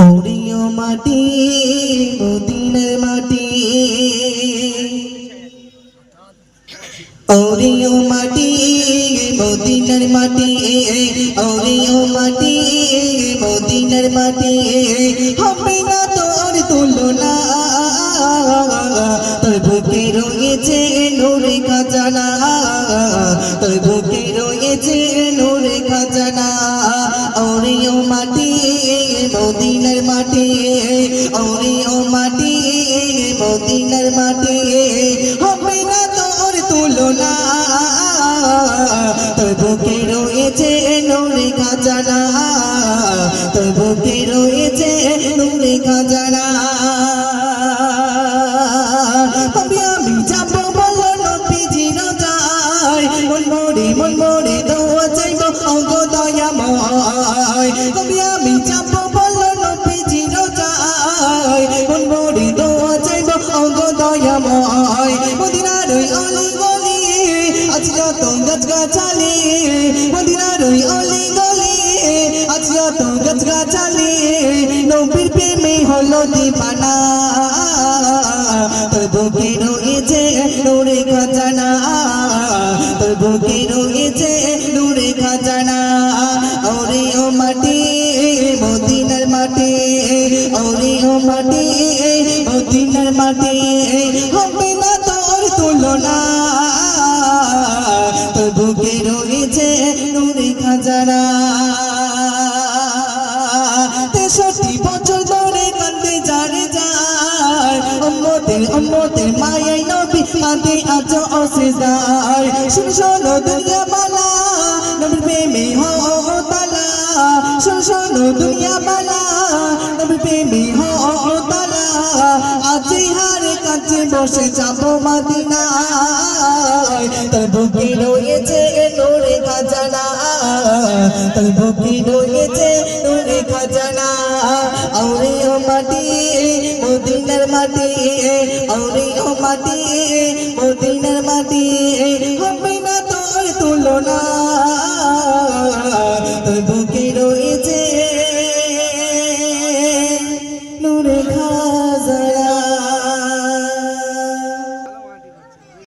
Oreo মাটি মদিনার মাটি, ওরিও মাটি মদিনার মাটি, ওরিও মাটি মদিনার মাটি, হবে না তোর তুলনা। তোর বুকে রয়েছে নূরে খাজানা, তোর বুকে রয়েছে নূরে খাজানা। ওরিও মাটি মদিনার মাটি, ওরিও মাটি মদিনার মাটি, হবে না তোর তুলনা। তোর বুকে রয়েছে নূরে খাজানা, তোর বুকে রয়েছে নূরে খাজানা। তবে আমি যাব বলো নবীজি রোজায়, মন মরে দোয়া চাইব ওগো দয়াময়। তবে আমি যাব বলো নবীজি রোজায়, মন মরে দোয়া চাইব ওগো দয়াময়। মদিনার ওই অলি গলি আছে যত গাছগাছালি, মদিনার ওই অলি গলি আছে যত গাছগাছালি, নবীর প্রেমে হলো দিবানা। তোর বুকে রয়েছে নূরে খাজানা, তোর বুকে রয়েছে নূরে খাজানা। ওরিও মাটি মদিনার মাটি, ওরিও মাটি মদিনার মাটি, হবে না তোর তুলনা। তোর বুকে রয়েছে নূরে খাজানা। 63 বছর ধরে কান্দে যারে যায়, উম্মতের মায়াই নবী কাঁদে আজ অসিজদায়। শোনো শোনো দুনিয়া বালা, নবীর প্রেমে হও তালা। শোনো শোনো দুনিয়া বালা, নবীর প্রেমে হও তালা। আজি হারে কাছে বসে যাবো মদিনায়, তোর বুকে রয়েছে নূরে খাজানা, তোর বুকে রয়েছে নূরে খাজানা। ওরিও মাটি মদিনার মাটি, ওরিও মাটি মদিনার মাটি, হবে না তোর তুলনা। তোর বুকে